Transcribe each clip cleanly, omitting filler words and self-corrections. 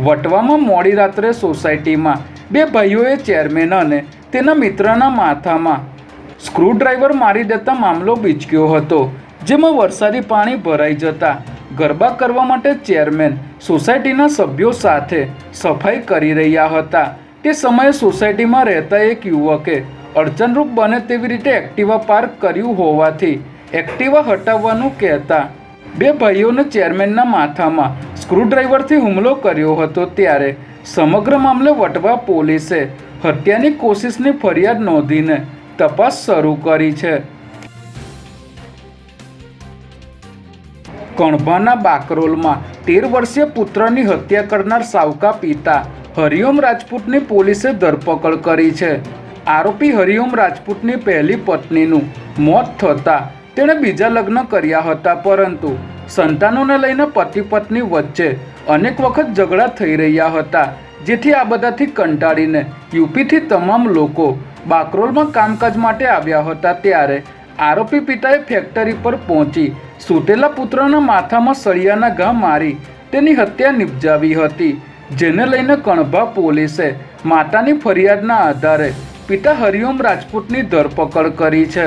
વટવામાં મોડી રાત્રે સોસાયટીમાં બે ભાઈઓએ ચેરમેન અને તેના મિત્રના માથામાં સ્ક્રૂડ્રાઈવર મારી દેતા મામલો બીચક્યો હતો, જેમાં વરસાદી પાણી ભરાઈ જતા ગરબા કરવા માટે ચેરમેન સોસાયટીના સભ્યો સાથે સફાઈ કરી રહ્યા હતા. તે સમયે સોસાયટીમાં રહેતા એક યુવકે અડચણરૂપ બને તેવી રીતે એક્ટિવા પાર્ક કર્યું હોવાથી એક્ટિવા હટાવવાનું કહેતા બે ભાઈઓને ચેરમેનના માથામાં સ્ક્રૂડ્રાઈવરથી હુમલો કર્યો હતો. ત્યારે સમગ્ર મામલે વટવા પોલીસે હત્યાની કોશિશની ફરિયાદ નોંધીને તપાસ શરૂ કરી છે. કણભાના બાકરોલમાં 13 વર્ષીય પુત્રની હત્યા કરનાર સાવકા પિતા હરિઓમ રાજપૂતની પોલીસે ધરપકડ કરી છે. આરોપી હરિઓમ રાજપૂતની પહેલી પત્નીનું મોત થતાં તેણે બીજા લગ્ન કર્યા હતા, પરંતુ સંતાનોને લઈને પતિ પત્ની વચ્ચે અનેક વખત ઝઘડા થઈ રહ્યા હતા, જેથી આ બધાથી કંટાળીને યુપીથી તમામ લોકો બાકરોલમાં કામકાજ માટે આવ્યા હતા. ત્યારે આરોપી પિતાએ ફેક્ટરી પર પહોંચી સૂતેલા પુત્રના માથામાં સળિયાના ઘા મારી તેની હત્યા નિપજાવી હતી, જેને લઈને કણભા પોલીસે માતાની ફરિયાદના આધારે પિતા હરિઓમ રાજપૂતની ધરપકડ કરી છે.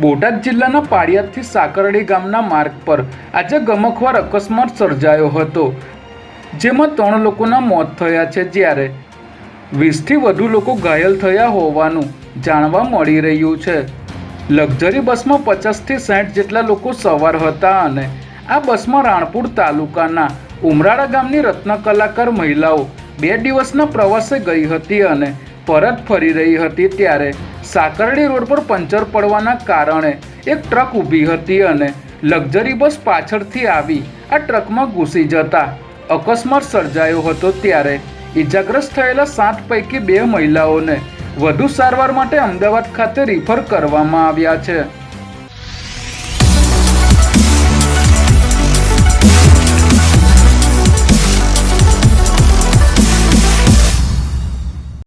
બોટાદ જિલ્લાના પાળિયાદથી સાકરડી ગામના માર્ગ પર આજે ગમખ્વાર અકસ્માત સર્જાયો હતો, જેમાં 3 લોકોના મોત થયા છે, જ્યારે 20થી વધુ લોકો ઘાયલ થયા હોવાનું જાણવા મળી રહ્યું છે. લક્ઝરી બસમાં 50થી 60 જેટલા લોકો સવાર હતા અને આ બસમાં રાણપુર તાલુકાના ઉમરાળા ગામની રત્ન કલાકાર મહિલાઓ 2 દિવસના પ્રવાસે ગઈ હતી અને પરત ફરી રહી હતી. ત્યારે સાકરડી રોડ પર પંચર પડવાના કારણે એક ટ્રક ઊભી હતી અને લક્ઝરી બસ પાછળથી આવી આ ટ્રકમાં ઘૂસી જતા અકસ્માત સર્જાયો હતો. ત્યારે ઇજાગ્રસ્ત થયેલા 7 પૈકી 2 મહિલાઓને વધુ સારવાર માટે અમદાવાદ ખાતે રિફર કરવામાં આવ્યા છે.